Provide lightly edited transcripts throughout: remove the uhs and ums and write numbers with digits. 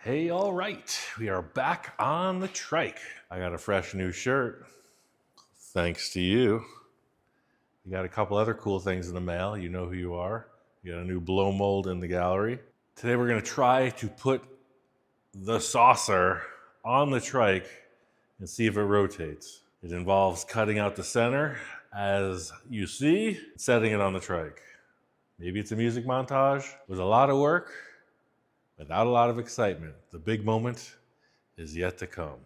Hey, all right, we are back on the trike. I got a fresh new shirt, thanks to you. You got a couple other cool things in the mail. You know who you are. You got a new blow mold in the gallery. Today we're gonna try to put the saucer on the trike and see if it rotates. It involves cutting out the center, as you see, setting it on the trike. Maybe it's a music montage. It was a lot of work, without a lot of excitement. The big moment is yet to come.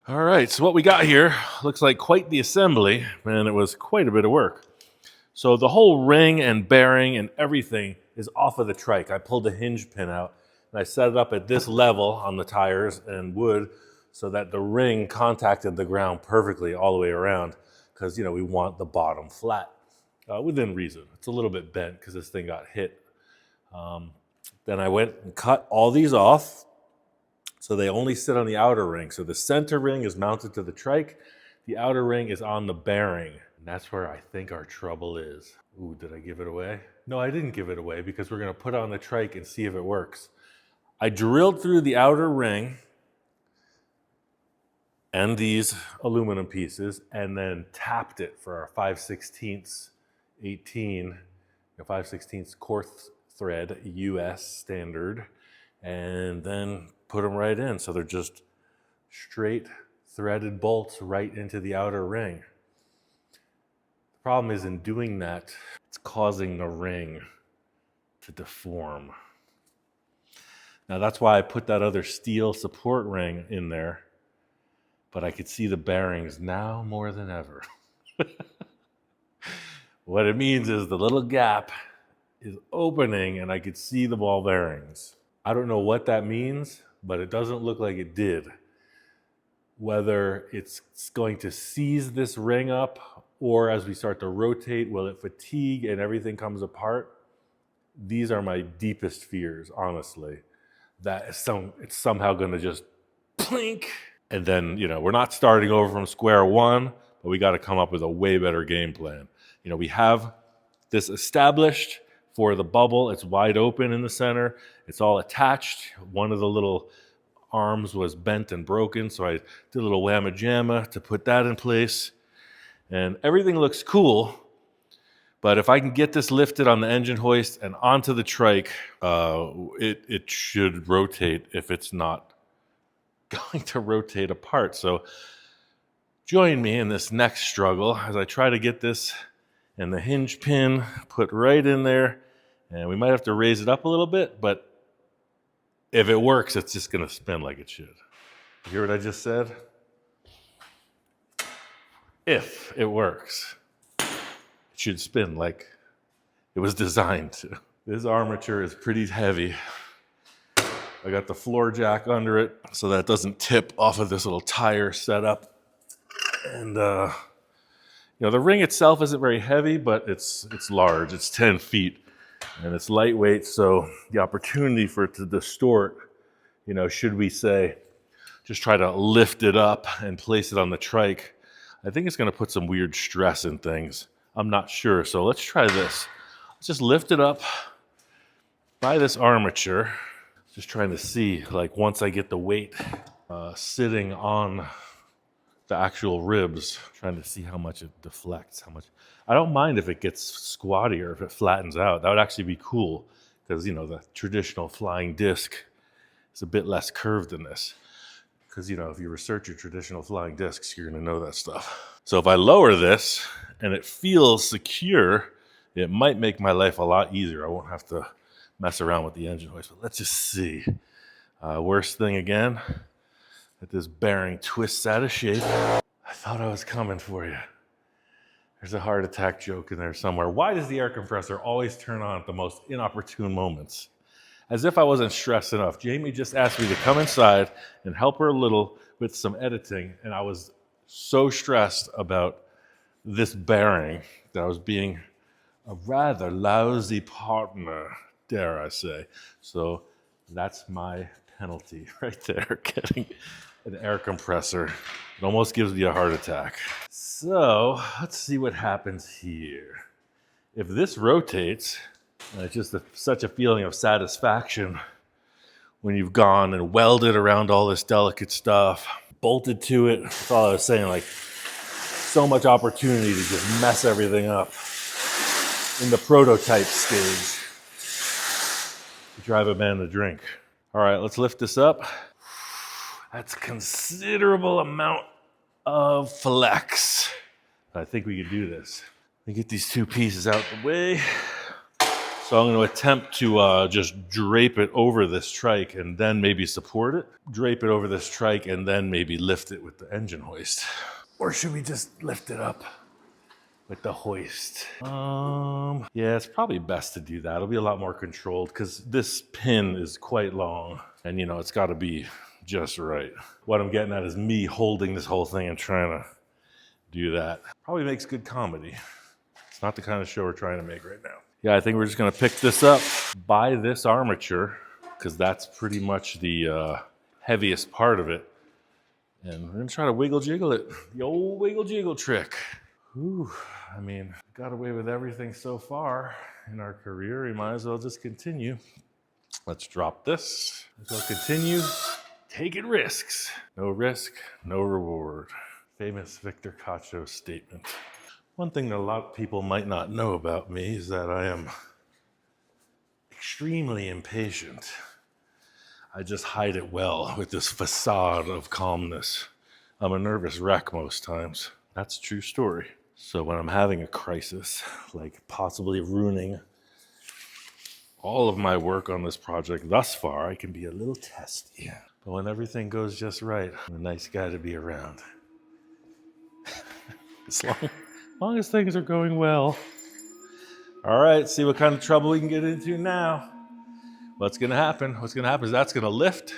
All right, so what we got here looks like quite the assembly, and it was quite a bit of work. So the whole ring and bearing and everything is off of the trike. I pulled the hinge pin out and I set it up at this level on the tires and wood so that the ring contacted the ground perfectly all the way around, because we want the bottom flat within reason. It's a little bit bent because this thing got hit. Then I went and cut all these off so they only sit on the outer ring. So the center ring is mounted to the trike. The outer ring is on the bearing. And that's where I think our trouble is. Ooh, did I give it away? No, I didn't give it away, because we're gonna put it on the trike and see if it works. I drilled through the outer ring and these aluminum pieces and then tapped it for our 5/16 18, 5/16 coarse thread US standard, and then put them right in. So they're just straight threaded bolts right into the outer ring. The problem is, in doing that, it's causing the ring to deform. Now that's why I put that other steel support ring in there, but I could see the bearings now more than ever. What it means is the little gap is opening and I could see the ball bearings. I don't know what that means, but it doesn't look like it did. Whether it's going to seize this ring up, or as we start to rotate, will it fatigue and everything comes apart? These are my deepest fears, honestly. That it's somehow going to just plink. And then, we're not starting over from square one, but we got to come up with a way better game plan. We have this established for the bubble. It's wide open in the center. It's all attached. One of the little arms was bent and broken, so I did a little whamma jamma to put that in place. And everything looks cool, but if I can get this lifted on the engine hoist and onto the trike, it should rotate if it's not going to rotate apart. So join me in this next struggle as I try to get this and the hinge pin put right in there. And we might have to raise it up a little bit, but if it works, it's just going to spin like it should. You hear what I just said? If it works, it should spin like it was designed to. This armature is pretty heavy. I got the floor jack under it so that it doesn't tip off of this little tire setup. And the ring itself isn't very heavy, but it's large. It's 10 feet. And it's lightweight, so the opportunity for it to distort, should we say, just try to lift it up and place it on the trike, I think it's going to put some weird stress in things. I'm not sure, so let's try this. Let's just lift it up by this armature. Just trying to see, once I get the weight sitting on the actual ribs, trying to see how much it deflects, how much. I don't mind if it gets squatty or if it flattens out. That would actually be cool, because the traditional flying disc is a bit less curved than this. Because if you research your traditional flying discs, you're going to know that stuff. So if I lower this and it feels secure, it might make my life a lot easier. I won't have to mess around with the engine hoist. But let's just see. Worst thing again, that this bearing twists out of shape. I thought I was coming for you. There's a heart attack joke in there somewhere. Why does the air compressor always turn on at the most inopportune moments? As if I wasn't stressed enough. Jamie just asked me to come inside and help her a little with some editing, and I was so stressed about this bearing that I was being a rather lousy partner, dare I say. So that's my penalty right there, getting an air compressor. It almost gives me a heart attack. So let's see what happens here. If this rotates, it's just such a feeling of satisfaction when you've gone and welded around all this delicate stuff, bolted to it. That's all I was saying, like so much opportunity to just mess everything up in the prototype stage. Drive a man to drink. All right, let's lift this up. That's a considerable amount of flex. I think we can do this. Let me get these two pieces out the way. So I'm going to attempt to just drape it over this trike and then maybe support it. Drape it over this trike and then maybe lift it with the engine hoist. Or should we just lift it up with the hoist? Yeah, it's probably best to do that. It'll be a lot more controlled because this pin is quite long and you know, it's got to be just right. What I'm getting at is me holding this whole thing and trying to do that. Probably makes good comedy. It's not the kind of show we're trying to make right now. Yeah, I think we're just gonna pick this up, buy this armature, because that's pretty much the heaviest part of it. And we're gonna try to wiggle jiggle it. The old wiggle jiggle trick. Whew, I mean, got away with everything so far in our career. We might as well just continue. Let's drop this. Let's continue taking risks. No risk, no reward. Famous Victor Cacho statement. One thing that a lot of people might not know about me is that I am extremely impatient. I just hide it well with this facade of calmness. I'm a nervous wreck most times. That's a true story. So when I'm having a crisis, like possibly ruining all of my work on this project thus far, I can be a little testy. But when everything goes just right, I'm a nice guy to be around. As long as things are going well. All right, see what kind of trouble we can get into now. What's gonna happen? What's gonna happen is that's gonna lift,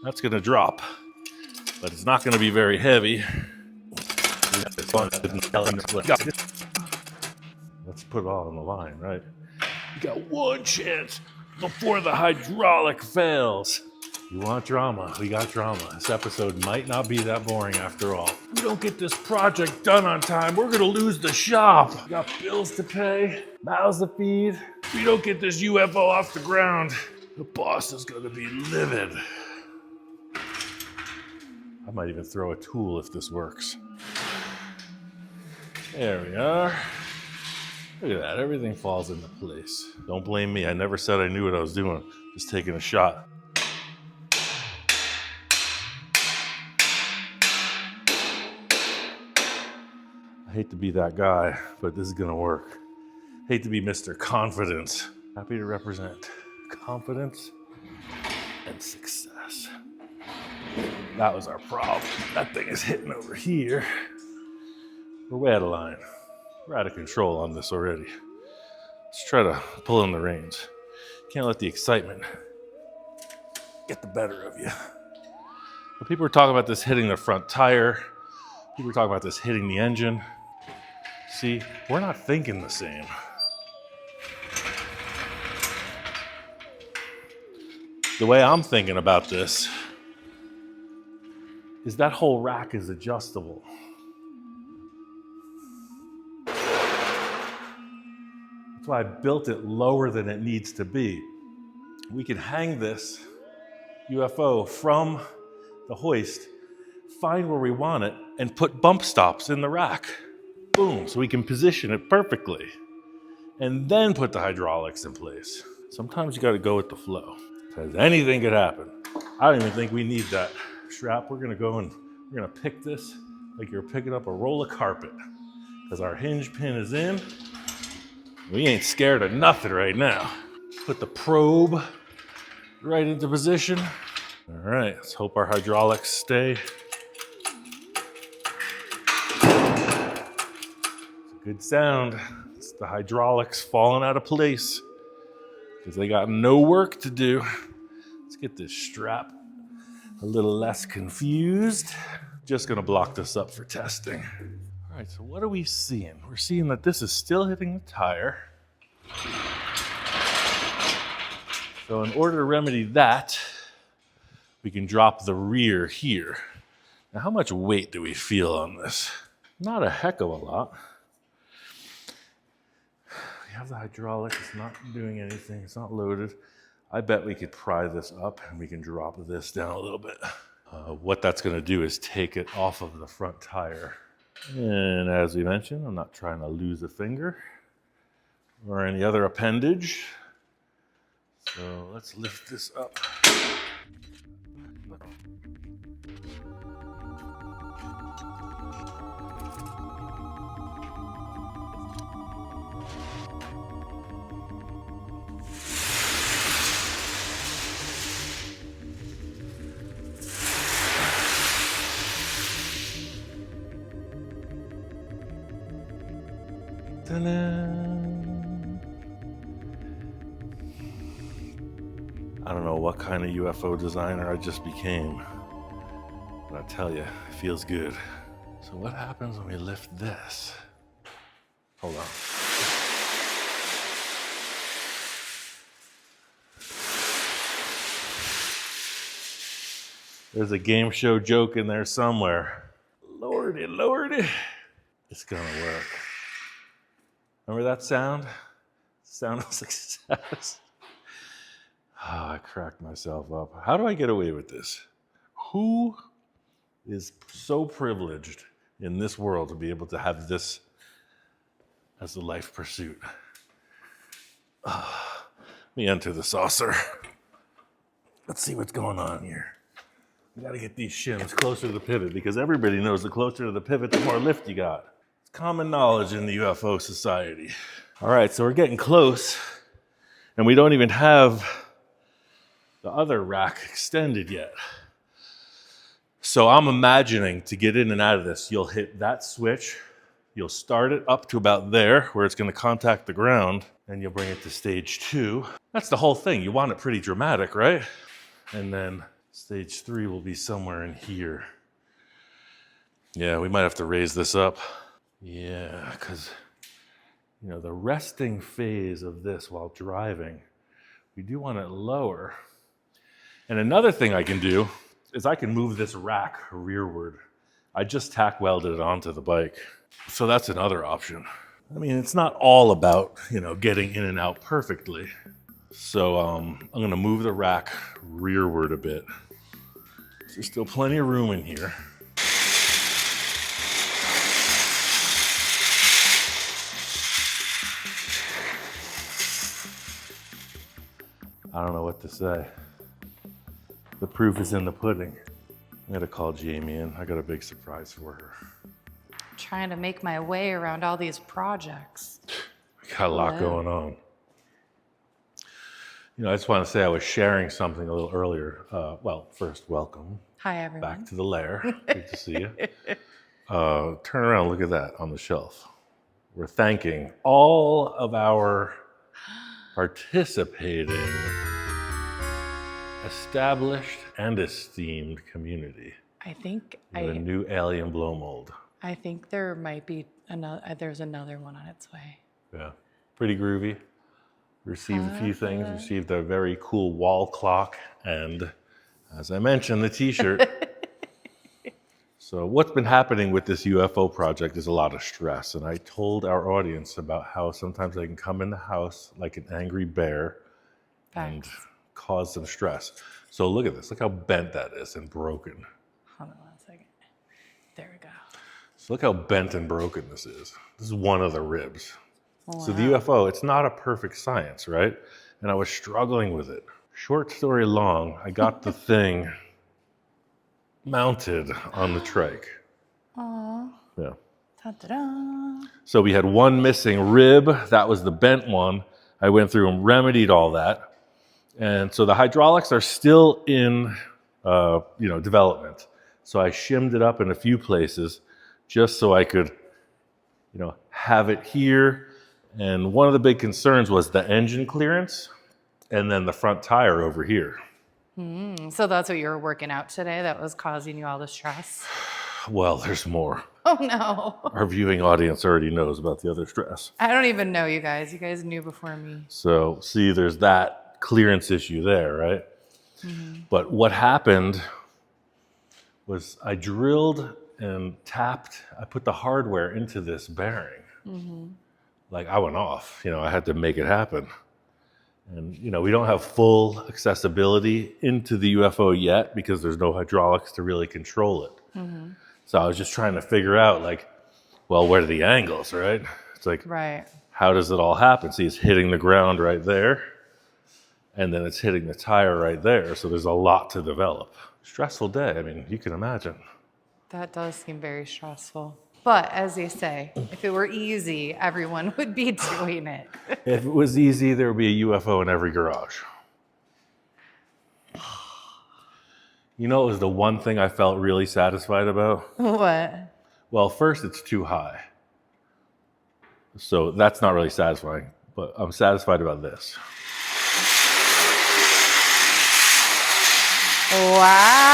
that's gonna drop, but it's not gonna be very heavy. Let's put it all on the line, right? You got one chance before the hydraulic fails. You want drama? We got drama. This episode might not be that boring after all. If we don't get this project done on time, we're gonna lose the shop. We got bills to pay, mouths to feed. If we don't get this UFO off the ground, the boss is gonna be livid. I might even throw a tool if this works. There we are. Look at that, everything falls into place. Don't blame me, I never said I knew what I was doing. Just taking a shot. I hate to be that guy, but this is gonna work. Hate to be Mr. Confidence. Happy to represent confidence and success. That was our problem. That thing is hitting over here. We're way out of line. We're out of control on this already. Let's try to pull in the reins. Can't let the excitement get the better of you. But people were talking about this hitting the front tire. People were talking about this hitting the engine. See, we're not thinking the same. The way I'm thinking about this is that whole rack is adjustable. That's why I built it lower than it needs to be. We can hang this UFO from the hoist, find where we want it, and put bump stops in the rack. Boom, so we can position it perfectly. And then put the hydraulics in place. Sometimes you gotta go with the flow, because anything could happen. I don't even think we need that strap. We're gonna go and we're gonna pick this like you're picking up a roll of carpet, because our hinge pin is in. We ain't scared of nothing right now. Put the probe right into position. All right, let's hope our hydraulics stay. Good sound. It's the hydraulics falling out of place because they got no work to do. Let's get this strap a little less confused. Just gonna block this up for testing. All right, so what are we seeing? We're seeing that this is still hitting the tire. So in order to remedy that, we can drop the rear here. Now, how much weight do we feel on this? Not a heck of a lot. We have the hydraulic, it's not doing anything, it's not loaded. I bet we could pry this up and we can drop this down a little bit. What that's gonna do is take it off of the front tire. And as we mentioned, I'm not trying to lose a finger or any other appendage. So let's lift this up. I don't know what kind of UFO designer I just became, but I tell you, it feels good. So what happens when we lift this? Hold on. There's a game show joke in there somewhere. Lordy, lordy. It's gonna work. Remember that sound? Sound of success. Oh, I cracked myself up. How do I get away with this? Who is so privileged in this world to be able to have this as a life pursuit? Let me enter the saucer. Let's see what's going on here. We gotta get these shims closer to the pivot because everybody knows the closer to the pivot, the more lift you got. It's common knowledge in the UFO society. All right, so we're getting close and we don't even have the other rack extended yet. So I'm imagining to get in and out of this, you'll hit that switch, you'll start it up to about there where it's gonna contact the ground, and you'll bring it to stage 2. That's the whole thing. You want it pretty dramatic, right? And then stage 3 will be somewhere in here. Yeah, we might have to raise this up. Yeah, because you know, the resting phase of this while driving, we do want it lower. And another thing I can do is I can move this rack rearward. I just tack welded it onto the bike. So that's another option. I mean, it's not all about, you know, getting in and out perfectly. So I'm gonna move the rack rearward a bit. There's still plenty of room in here. I don't know what to say. The proof is in the pudding. I gotta call Jamie in. I got a big surprise for her. Trying to make my way around all these projects. We got a lot going on. You know, I just want to say I was sharing something a little earlier. Well, first, welcome. Hi, everyone. Back to the lair. Good to see you. Turn around, look at that on the shelf. We're thanking all of our participating, established and esteemed community. I think the new alien blow mold. I think there might be there's another one on its way. Yeah, pretty groovy. Received a few things. Received a very cool wall clock, and as I mentioned, the T-shirt. So what's been happening with this UFO project is a lot of stress, and I told our audience about how sometimes I can come in the house like an angry bear and cause some stress. So look at this. Look how bent that is and broken. Hold on 1 second. There we go. So look how bent and broken this is. This is one of the ribs. Wow. So the UFO, it's not a perfect science, right? And I was struggling with it. Short story long, I got the thing mounted on the trike. Aww. Yeah. Ta-da-da. So we had one missing rib. That was the bent one. I went through and remedied all that. And so the hydraulics are still in development. So I shimmed it up in a few places just so I could, have it here. And one of the big concerns was the engine clearance and then the front tire over here. So that's what you were working out today that was causing you all the stress? Well, there's more. Oh no. Our viewing audience already knows about the other stress. I don't even know you guys. You guys knew before me. So see, there's that clearance issue there, right? Mm-hmm. But what happened was I drilled and tapped, I put the hardware into this bearing. Mm-hmm. Like I went off, I had to make it happen. And, we don't have full accessibility into the UFO yet because there's no hydraulics to really control it. Mm-hmm. So I was just trying to figure out what are the angles, right? It's like, Right. how does it all happen? See, it's hitting the ground right there, and then it's hitting the tire right there. So there's a lot to develop. Stressful day. I mean, you can imagine. That does seem very stressful. But as they say, if it were easy, everyone would be doing it. If it was easy, there would be a UFO in every garage. It was the one thing I felt really satisfied about. What? Well, first, it's too high. So that's not really satisfying, but I'm satisfied about this. Wow.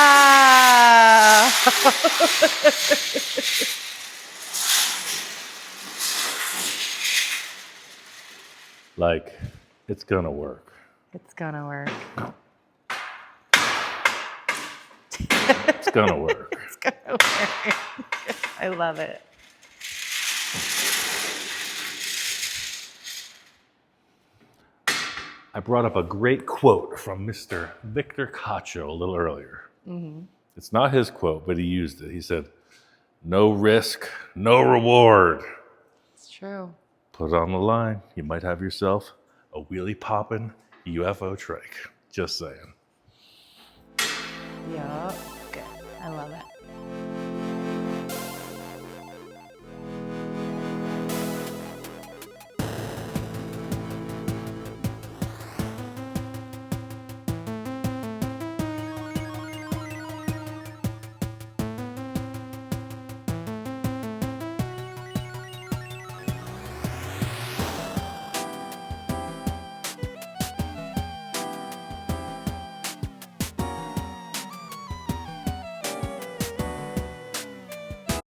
It's gonna work. It's gonna work. It's gonna work. It's gonna work. I love it. I brought up a great quote from Mr. Victor Cacho a little earlier. Mm-hmm. It's not his quote, but he used it. He said, "No risk, no reward." It's true. Put it on the line. You might have yourself a wheelie-popping UFO trike. Just saying. Yeah. Good. I love it.